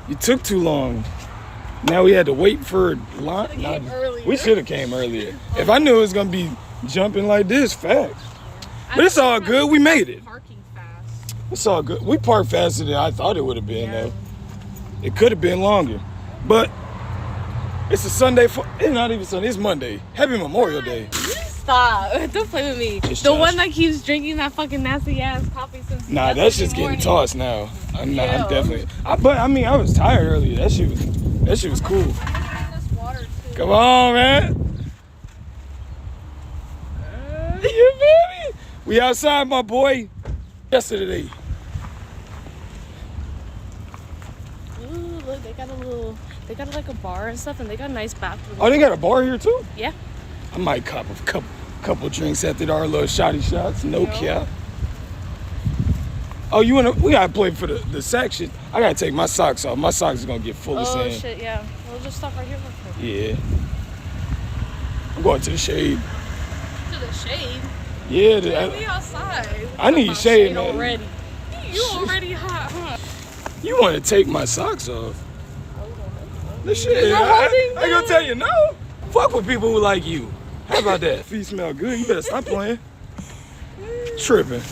You took too long. Now we had to wait for line. We should have came earlier. If I knew it was gonna be jumping like this, facts. But it's all good. We made it. Parking fast. It's all good. We parked faster than I thought it would have been, though. It could have been longer, but it's a Sunday. It's not even Sunday. It's Monday. Happy Memorial Day. Stop! Don't play with me. It's the Josh. one that keeps drinking that fucking nasty ass coffee since. Nah, that's just getting tossed now. I'm definitely. But I mean, I was tired earlier. That shit was cool. Come on, man. You feel me? We outside, my boy. Yesterday. Ooh, look, they got like a bar and stuff, and they got a nice bathroom. Oh, they got a bar here too? Yeah. I might cop a couple drinks after our little shotty shots. No cap. Oh, we gotta play for the section. I gotta take my socks off. My socks are gonna get full of sand. Oh shit, yeah. We'll just stop right here real quick. Yeah. I'm going to the shade. To the shade? Yeah. We outside. I need shade, man. Already. You already hot, huh? You want to take my socks off? The shit. I ain't gonna tell you no. Fuck with people who like you. How about that? Feet smell good. You better stop playing. Tripping.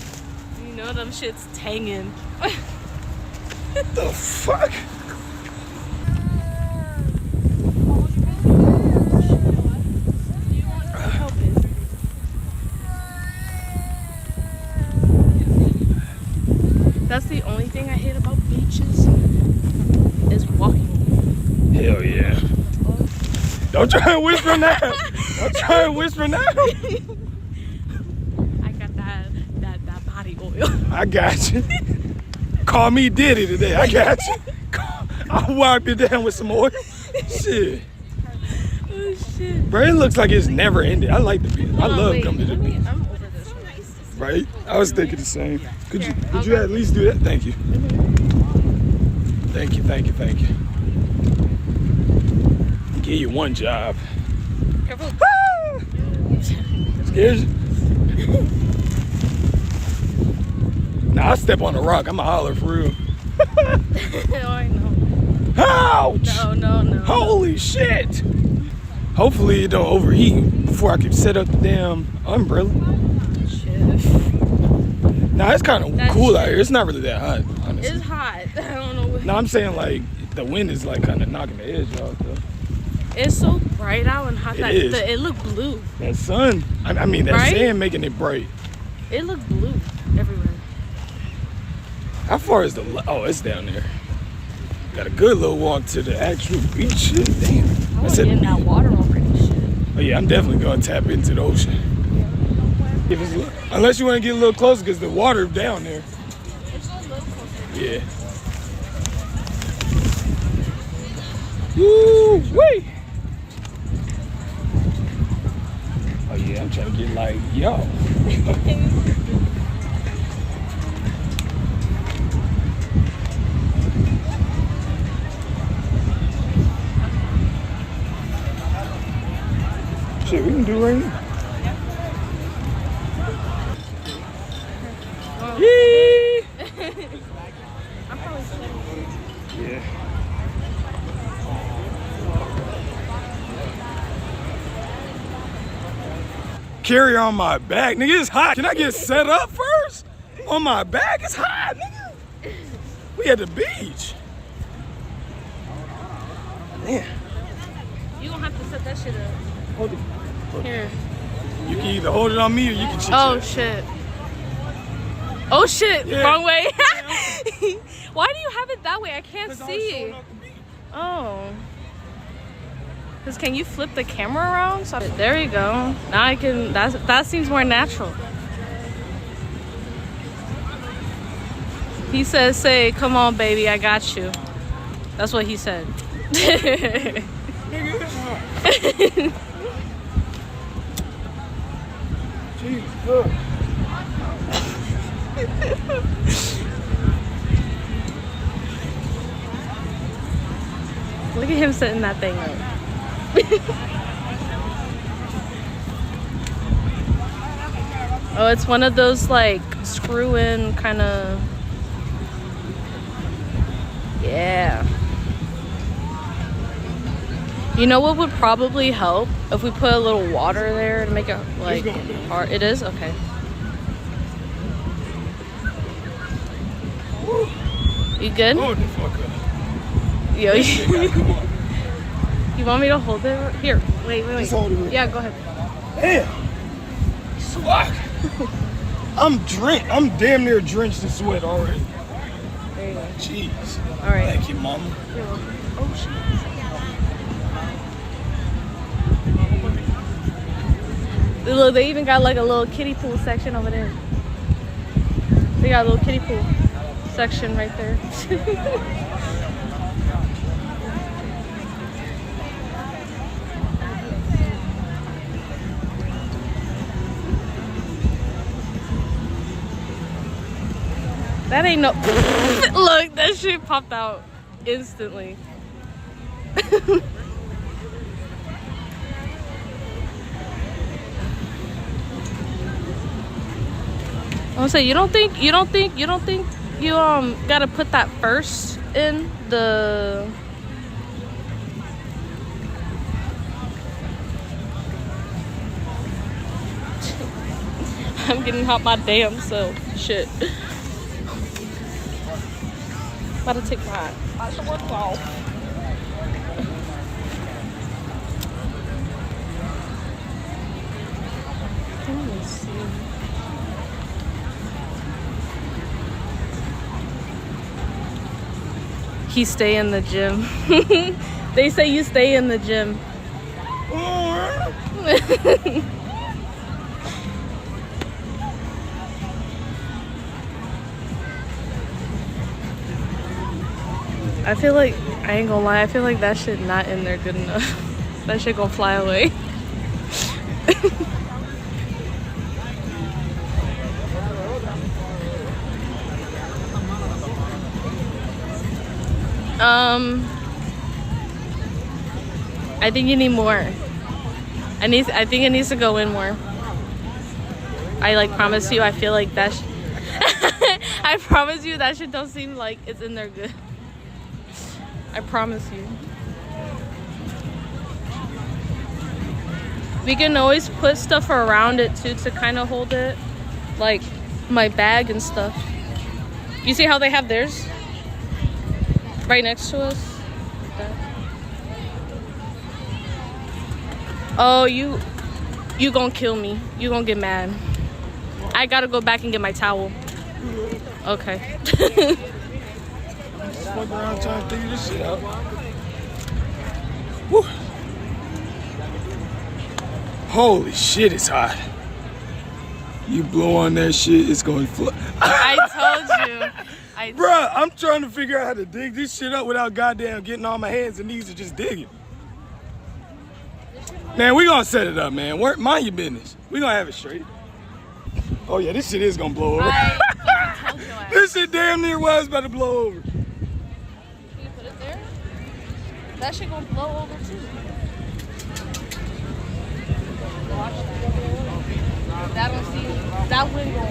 You know them shits tanging. What the fuck? That's the only thing I hate about beaches is walking. Hell yeah. Don't try and whisper now. Don't try and whisper now. I got that body oil. I got you. Call me Diddy today. I got you. I'll wipe you down with some oil. Shit. Oh shit. Bro, it looks like it's never ended. I like the beach. I love coming to the beach. I'm over this one. Right? I was thinking the same. Could you at least do that? Thank you. Thank you. Give you one job. Careful. Scares you? Nah, I step on a rock. I'm a holler for real. Oh, I know. Ouch! No. Holy shit! Hopefully it don't overheat before I can set up the damn umbrella. Shit. Nah, it's kind of cool out here. It's not really that hot, honestly. It's hot. I don't know. No, I'm saying like the wind is like kind of knocking the edge off though. It's so bright out and hot. It looked blue. That sun, I mean that sand making it bright. It looks blue everywhere. How far is it's down there. Got a good little walk to the actual beach. Shit, damn. I want to get in that water already. Shit. Oh yeah, I'm definitely gonna tap into the ocean. Unless you want to get a little closer, because the water down there. It's a little closer. Yeah. Woo wait. Oh yeah, I'm trying to get like yo. Shit, we can do right now. Yee! I'm probably sweating. Yeah. Carry on my back, nigga. It's hot. Can I get set up first? On my back, it's hot, nigga. We at the beach. Man. You don't have to set that shit up. Hold it. Here. You can either hold it on me or you can chit Oh shit. Oh shit. Yeah. Wrong way. Why do you have it that way? I can't see. Oh. Cause can you flip the camera around? So there you go. Now I can. That seems more natural. He says, "Say, come on, baby, I got you." That's what he said. Jesus. Look at him setting that thing up. Oh, it's one of those like screw-in kind of. Yeah. You know what would probably help if we put a little water there to make it like hard. It is okay. You good? Hold the fuck up. Yo, you want me to hold it? Here, wait. Just hold it. Yeah, go ahead. Damn. Swag. I'm drenched. I'm damn near drenched in sweat already. There you go. Jeez. All right. Thank you, mama. Oh shit. Look, they even got like a little kiddie pool section over there. They got a little kiddie pool section right there. That ain't no. Look, that shit popped out instantly. I'm gonna say you don't think you gotta put that first in the. I'm getting hot my damn self. Shit. About to take my work off. Let me see. He stay in the gym. They say you stay in the gym. I feel like, I ain't gonna lie, I feel like that shit not in there good enough. That shit gonna fly away. I think you need more. I think it needs to go in more. I like promise you, I feel like that I promise you that shit don't seem like it's in there good. I promise you. We can always put stuff around it too to kind of hold it. Like my bag and stuff. You see how they have theirs? Right next to us? Like that. Oh, you gonna kill me. You gonna get mad. I gotta go back and get my towel. Okay. Fuck around trying to figure this shit out. Woo. Holy shit, it's hot. You blow on that shit, it's going to fly. I told you. Bruh, I'm trying to figure out how to dig this shit up without goddamn getting on my hands and knees and just digging. Man, we gonna set it up, man. Mind your business. We gonna have it straight. Oh yeah, this shit is gonna blow over. This shit damn near was about to blow over. That shit gonna blow over too. Watch that. That don't see that window.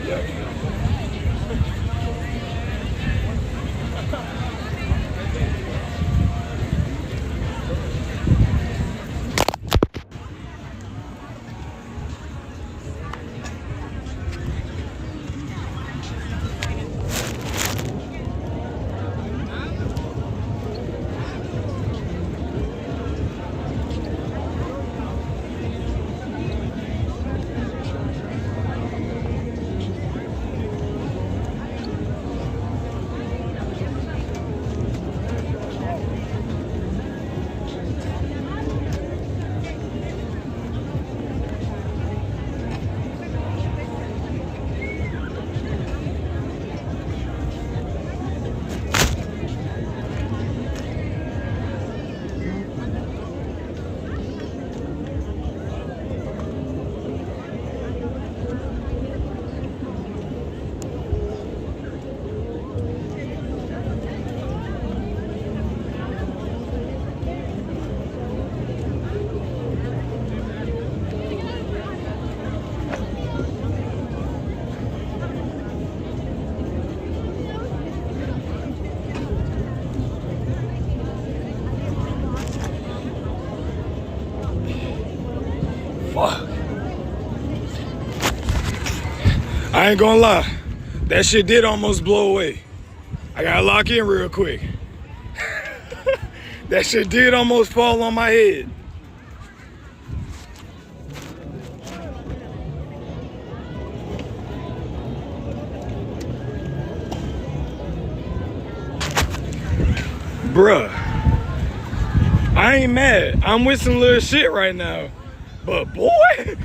Yeah. I ain't gonna lie. That shit did almost blow away. I gotta lock in real quick. That shit did almost fall on my head. Bruh, I ain't mad. I'm with some little shit right now. But boy,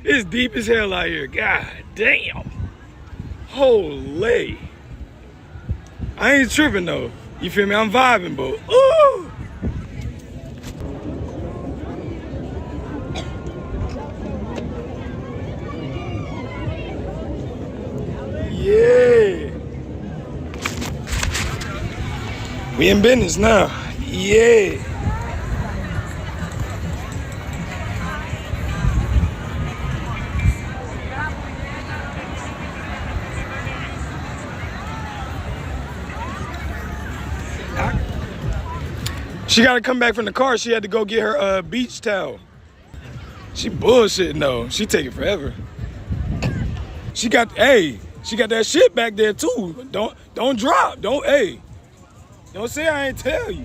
it's deep as hell out here. God damn. Holy. I ain't tripping though. You feel me? I'm vibing, but ooh. Yeah. We in business now. Yeah. She got to come back from the car. She had to go get her beach towel. She bullshitting though. She taking forever. She got that shit back there too. Don't drop. Don't say I ain't tell you.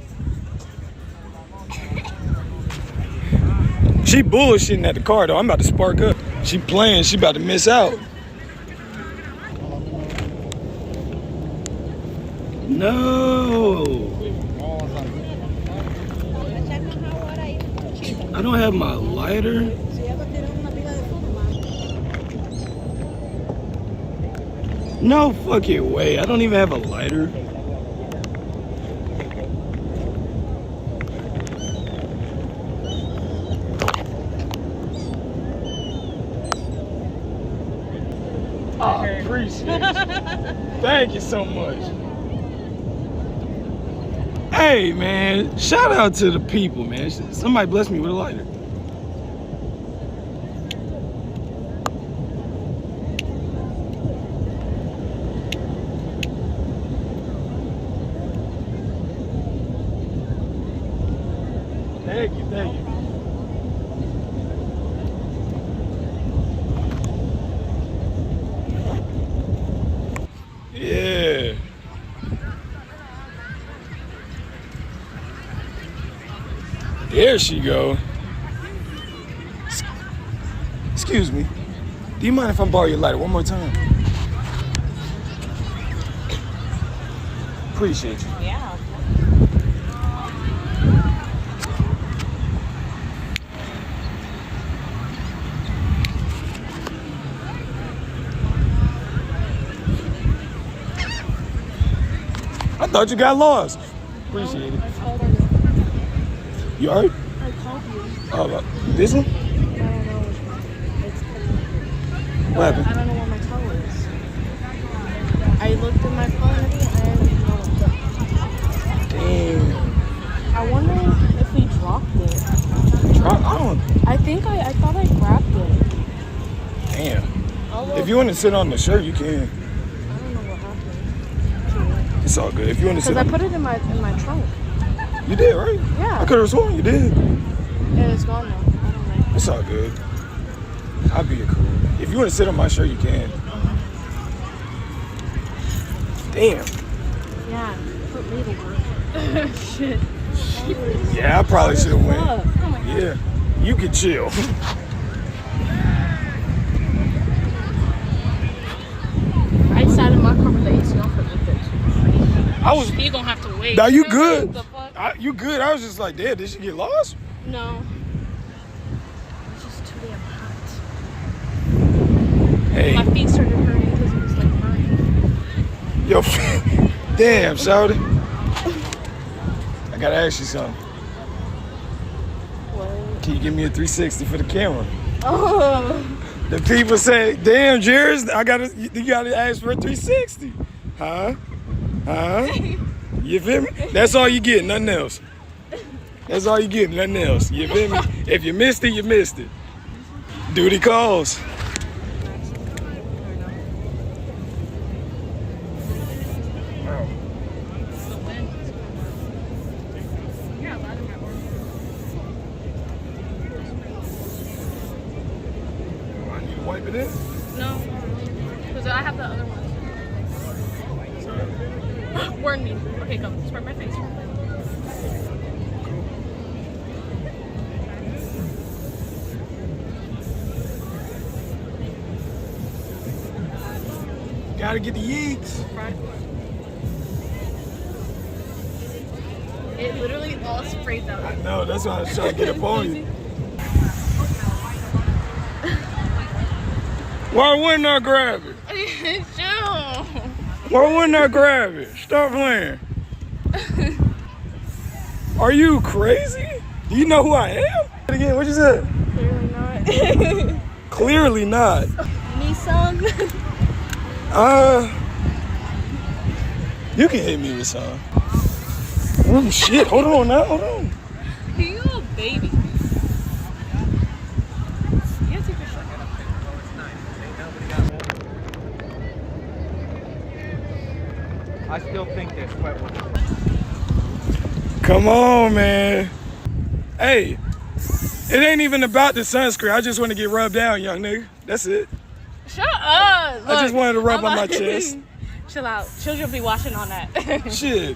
She bullshitting at the car though. I'm about to spark up. She playing. She about to miss out. No. I don't have my lighter. No fucking way. I don't even have a lighter. I appreciate it. Thank you so much. Hey, man. Shout out to the people, man. Somebody bless me with a lighter. Thank you, thank you. Yeah. There she go. Excuse me. Do you mind if I borrow your lighter one more time? Appreciate you. Yeah. I thought you got lost. Appreciate it. You alright? I called you. Oh, this one? I don't know which one. It's What happened? I don't know where my towel is. I looked in my phone and I didn't know. Damn. I wonder if we dropped it. I thought I grabbed it. Damn. If you want to sit on the shirt, you can. I don't know what happened. It's all good. If you want to sit Because I on put it in my trunk. You did, right? Yeah. I could have sworn you did. And it's gone now. I don't know. It's all good. I'll be cool. If you want to sit on my shirt, you can. Damn. Yeah. Put me to work. Shit. Yeah, I probably should have went. Yeah. You can chill. I sat in my car with the AC on for a little bit. You gonna have to wait. Now you good. What the fuck? You good. I was just like, damn, did she get lost? No. It's just too damn hot. Hey. My feet started hurting because it was like burning. Yo, damn, shawty. I gotta ask you something. What? Can you give me a 360 for the camera? Oh. The people say, damn, Jerry's, you gotta ask for a 360. Huh? You feel me? That's all you get, nothing else. That's all you get, nothing else. You feel me? If you missed it, you missed it. Duty calls. I need to wipe it in? No. Because I have the other one. Warn me. Okay, go. Spread my face. Gotta get the yeeks. Right. It literally all sprayed out. I know, that's why I was trying to get up on you. Why wouldn't I grab it? Chill. Why wouldn't I grab it? Stop playing. Are you crazy? Do you know who I am? Again, what you said? Clearly not. Clearly not. Need some? You can hit me with some. Oh shit, hold on now, hold on. You a baby. You gotta take your shirt. I still think they're sweat. Come on, man. Hey, it ain't even about the sunscreen. I just want to get rubbed down, young nigga. That's it. Shut up. I just wanted to rub on my chest. Chill out. Children be watching on that. Shit.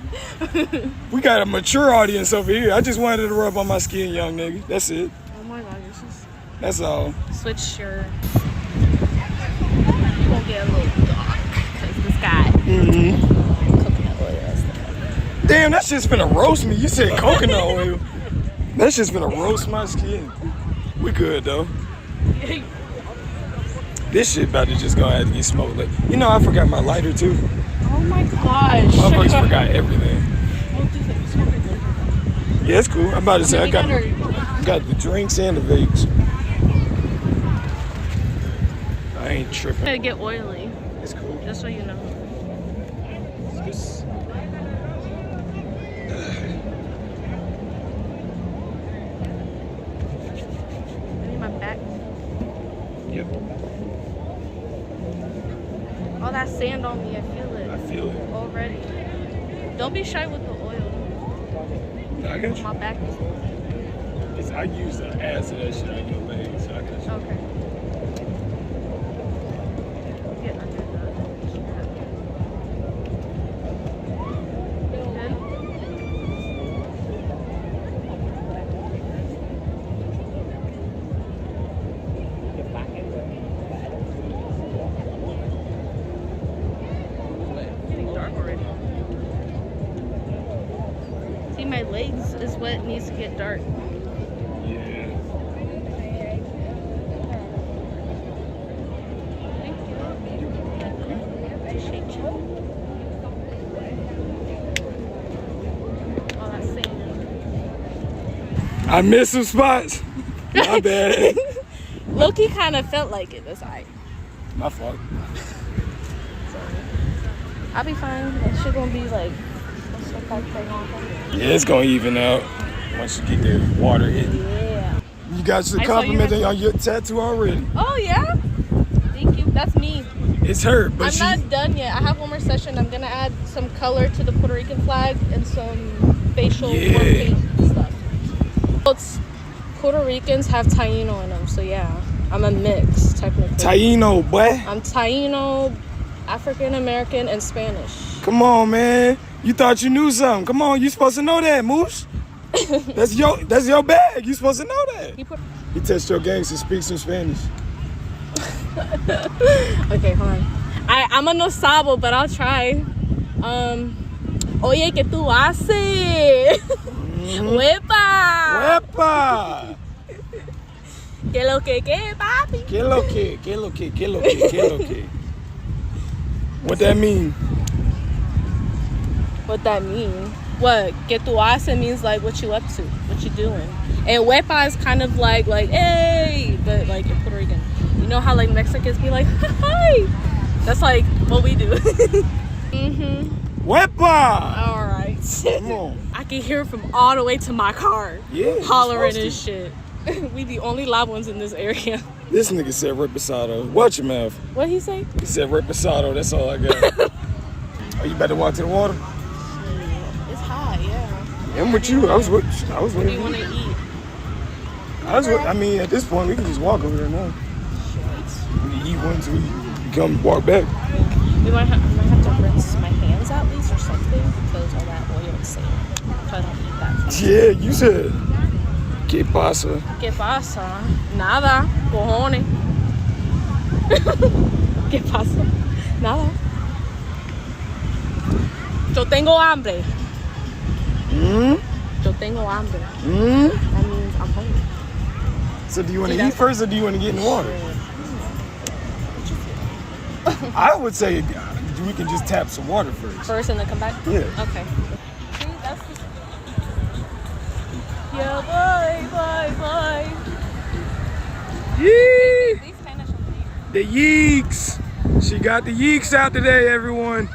We got a mature audience over here. I just wanted to rub on my skin, young nigga. That's it. Oh my god, this is... That's all. Switch your... You won't get a little dark because this guy... Coconut oil and stuff. Damn, that shit's finna roast me. You said coconut oil. That shit's finna roast my skin. We good, though. This shit about to just go ahead and get smoked. Like, you know, I forgot my lighter, too. Oh my gosh. Motherfuckers forgot everything. Yeah, it's cool. I'm about to say, I got the drinks and the vapes. I ain't tripping. Gotta get oily. It's cool. Just so you know. I need my back. Yep. All that sand on me, I feel it. I feel it. Already. Don't be shy with the oil. I got you. My back is... I use the ass of that shit on your legs, so I got you. Okay. Get under the strap. Good? Getting dark already. See, my legs is what needs to get dark. Yeah. Thank you. Appreciate you. Oh, that's sand. I missed some spots. My bad. Loki kind of felt like it. That's alright. My fault. I'll be fine. That shit gonna be like. Yeah, it's gonna even out once you get the water hit. Yeah. You got your compliment on your tattoo already. Oh yeah. Thank you. That's me. It's her, but I'm not done yet. I have one more session. I'm gonna add some color to the Puerto Rican flag and some facial paint stuff. It's Puerto Ricans have Taino in them, so yeah, I'm a mix technically. Taino, boy. I'm Taino, African American, and Spanish. Come on, man. You thought you knew something. Come on, you supposed to know that, Moose. That's your bag. You supposed to know that. You test your games and speak some Spanish. Okay, hold on. I'm a no sabo, but I'll try. Oye, ¿qué tú haces? ¡Huepa! Huepa! ¿Qué lo que, papi? ¿Qué lo que? ¿Qué lo que? ¿Qué lo que? ¿Qué lo que? What that mean? What that mean? What? ¿Qué tú haces means like what you up to, what you doing. And huepa is kind of like hey, but like in Puerto Rican. You know how like Mexicans be like, hi? That's like what we do. Huepa! Alright. Come on. I can hear it from all the way to my car. Yeah. Hollering and shit. We the only loud ones in this area. This nigga said reposado. Watch your mouth. What'd he say? He said reposado. That's all I got. Are you about to walk to the water? It's hot, yeah. I'm with you. I was with What do you want to eat? I mean, at this point, we can just walk over there now. We can eat one, too. We come walk back. I might have to rinse my hands at least or something because all that oil is safe. So I don't eat that. Yeah, you said. ¿Qué pasa? ¿Qué pasa? Nada, cojones. ¿Qué pasa? Nada. Yo tengo hambre. Yo tengo hambre. That means I'm hungry. So do you want to eat first or do you want to get in the water? I would say we can just tap some water first. First and then come back? Yeah. Okay. See, that's the... Yeah, bye. Yee! These Spanish are weird. The yeeks. She got the yeeks out today, everyone.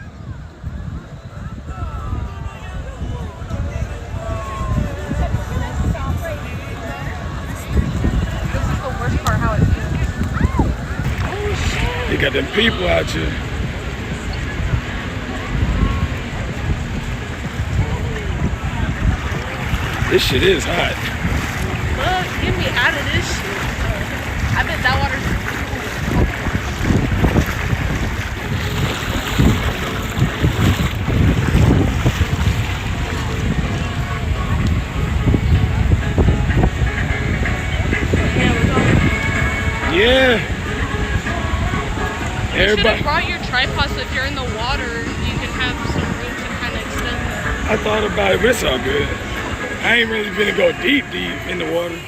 This is the worst part, how it feels. Oh, shit. You got them people out here. This shit is hot. Look, get me out of this shit. I bet that water's... Yeah. You should Everybody. have brought your tripod so if you're in the water, you can have some room to kind of extend that. I thought about it, but it's all good. I ain't really gonna go deep in the water.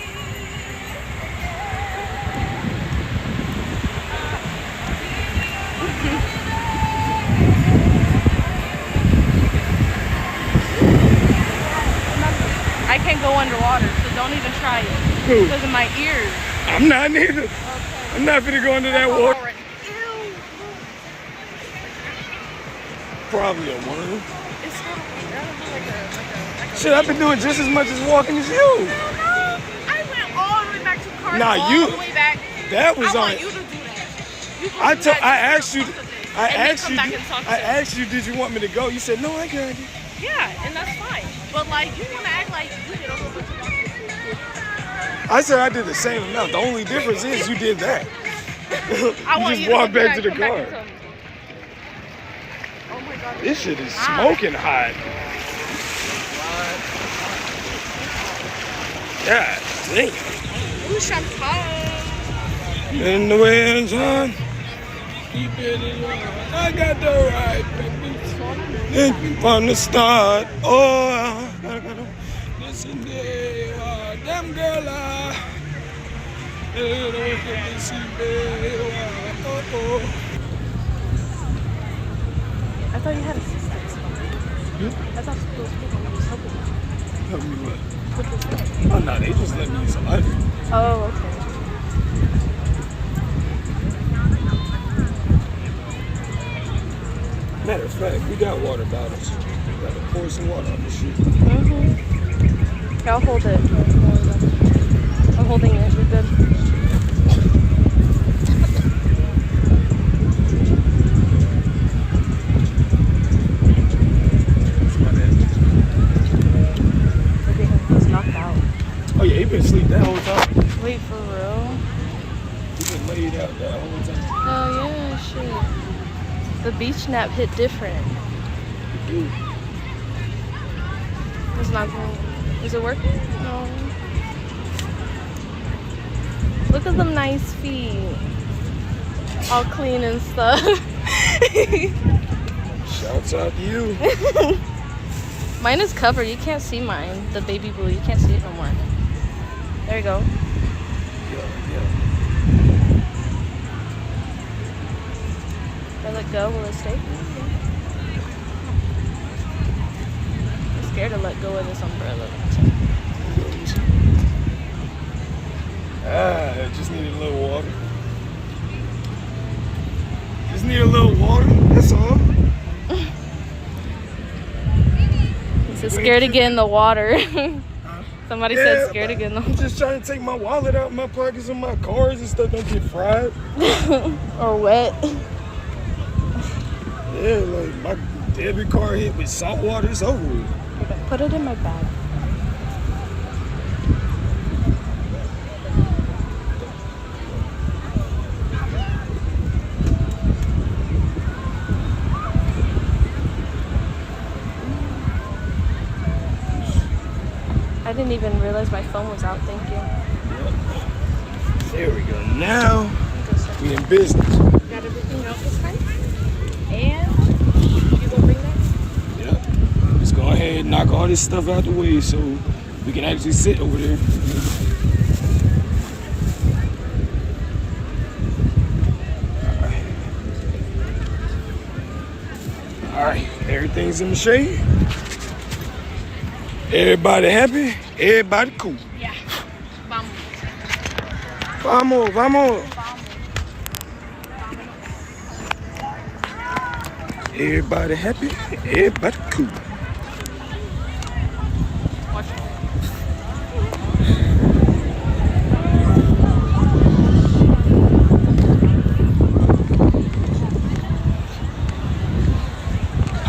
I can't go underwater, so don't even try it. Who? Because of my ears. I'm not neither. Okay. I'm not gonna go into that water. Already. Ew. Probably a worm. It's not like a Shit, I've been doing just as much as walking as you. No, I went all the way back to the car. Nah, all you- the way back. That was I on. want you to do that. You can do that I just asked for you. the fun of it. I And then asked come you. back and talk I to asked you, did you want me to go? You said no, I got it. Yeah, and that's fine. But like, you want to act like you did a whole bunch of walking. I said I did the same amount. The only difference is you did that. I want just you walk to back to the come back car. and tell me. Oh my God. This shit is hot. smoking hot. God damn. Ooh, champagne. In the way, John. Keep it in line. I got the right, baby. And from the start. Oh, I gotta listen there. Damn girl, I thought you had assistants. I thought those people were just helping you. Help me what? With the thing. Oh, no, they just let me use a lighter. Oh, okay. Matter of fact, we got water bottles. We gotta pour some water on this shit. I'll hold it. I'm holding it. You're good. That's my bad. Look at him. He's knocked out. Oh yeah, he been asleep that whole time. Wait, for real? He been laid out that whole time. Oh, yeah, shit. The beach nap hit different. Dude, It's not going. Is it working? No. Look at them nice feet. All clean and stuff. shouts out to you. Mine is covered. You can't see mine. The baby blue. You can't see it no more. There you go. Yeah. If I let go, will it stay? I'm scared to let go of this umbrella. I just needed a little water. Just need a little water, that's all. So scared to get in the water. Somebody said scared to get in the I'm just trying to take my wallet out of my pockets and my cars and stuff don't get fried. or wet. Yeah, like my debit card hit with salt water, it's over with. Put it in my bag. I didn't even realize my phone was out. Thank you. There we go. Now we in business. Got everything out this time? And you gonna bring that? Yep. Let's go ahead and knock all this stuff out the way so we can actually sit over there. All right, everything's in the shade. Everybody happy, everybody cool. Yeah. Vamos, vamos. Everybody happy, everybody cool.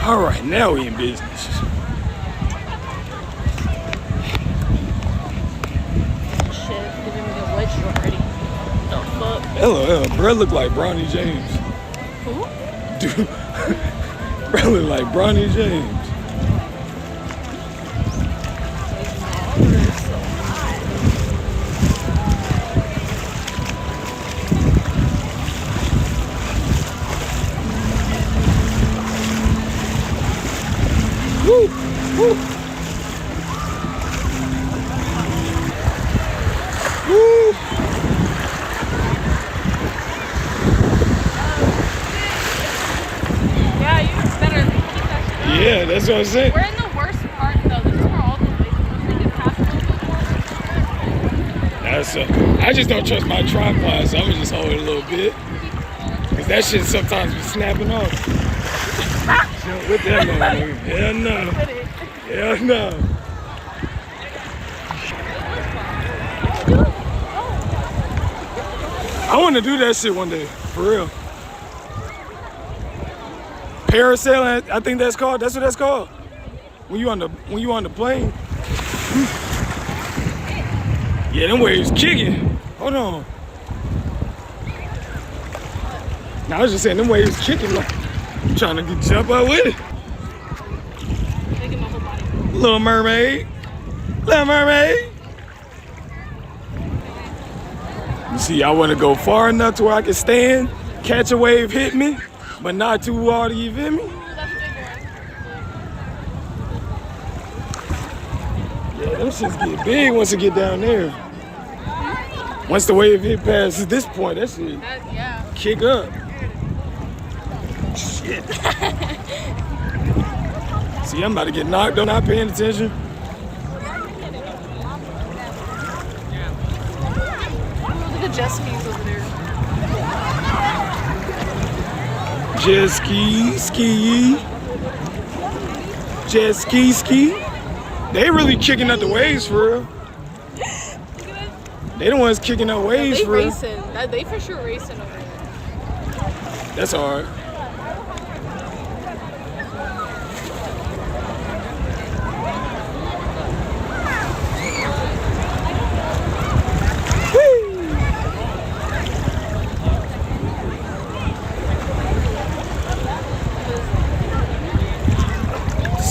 All right, now we in business. Shit, giving me the wedge already. The fuck? LOL, bro look like Bronny James. Who? Dude, bro look like Bronny James. Woo, woo. Woo. Yeah, you better keep that shit up. Yeah, that's what I'm saying. We're in the worst part though. This is where all the waves once they get past a little bit more. I just don't trust my tripod, so I'm gonna just hold it a little bit. Cause that shit sometimes be snapping off. With that motherfucker. Hell no. Hell no. I want to do that shit one day, for real. Parasailing, I think that's called. That's what that's called. When you on the plane. Yeah, them waves kicking. Hold on. No, I was just saying them waves kicking. Like, I'm trying to jump up with it. Little Mermaid. Little Mermaid. You see, I want to go far enough to where I can stand, catch a wave, hit me, but not too hard, you feel me? Yeah, them shits get big once it get down there. Once the wave hit past this point, that shit kick up. Shit. See, I'm about to get knocked on, not paying attention. Look at jet skis over there. Jet ski. Jet ski. They really kicking up the waves for real. They the ones kicking up waves for real. They for sure racing over there. That's hard.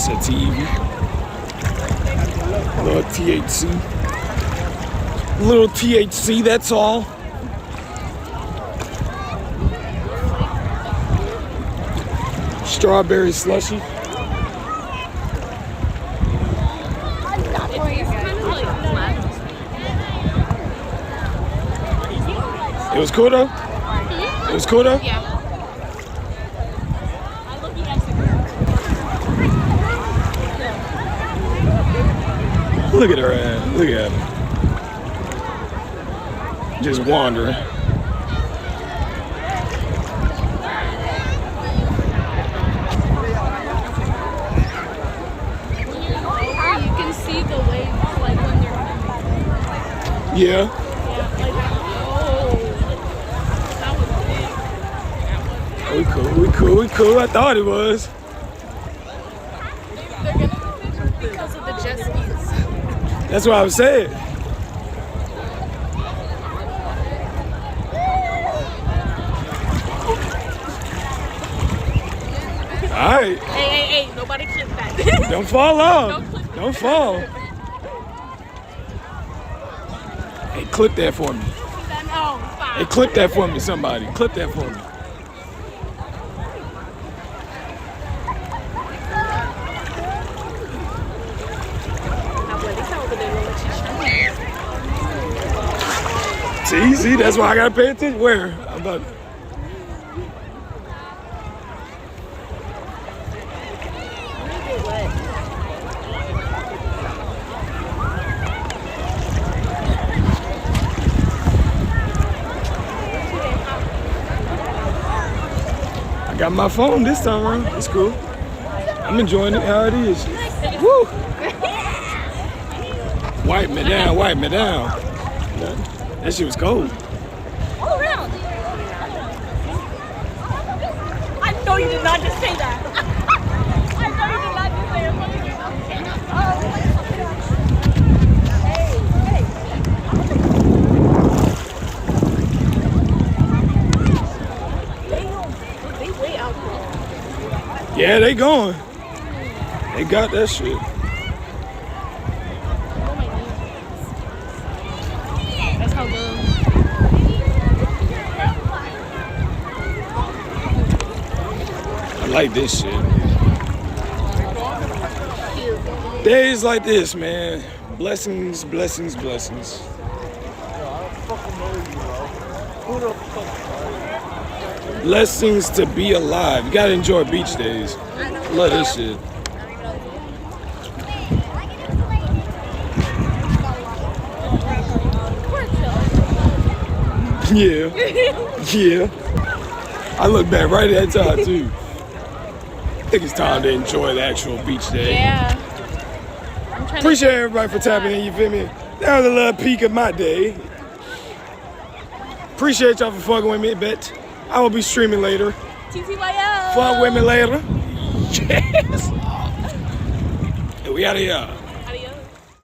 Sativa. Little THC. Little THC, that's all. Strawberry slushy. It was cool though? It was cool though? Yeah. Look at her ass. Look at her. Just wandering. You can see the waves like when they're coming. Yeah. We cool. I thought it was. They're gonna be because of the jet skis. That's what I was saying. All right. Hey, nobody clip that. Don't fall off. Don't fall. Hey, clip that for me. Hey, clip that for me, somebody. Clip that for me. See, that's why I gotta pay attention. Where? I'm about to... I got my phone this time around. It's cool. I'm enjoying it how it is. Woo! Wipe me down, wipe me down. That shit was cold. All around. I know you did not just say that. I know you did not just say it. They way out there. Yeah, they going. They got that shit. That's how good. I like this shit. Days like this, man. Blessings, blessings, blessings. Blessings to be alive. You gotta enjoy beach days. Love this shit. Yeah. Yeah. I look back right at that time too. I think it's time to enjoy the actual beach day. Yeah. Appreciate everybody for tapping in, you feel me? That was a little peek of my day. Appreciate y'all for fucking with me, bet. I will be streaming later. TTYL. Fuck with me later. Yes. And we out of here.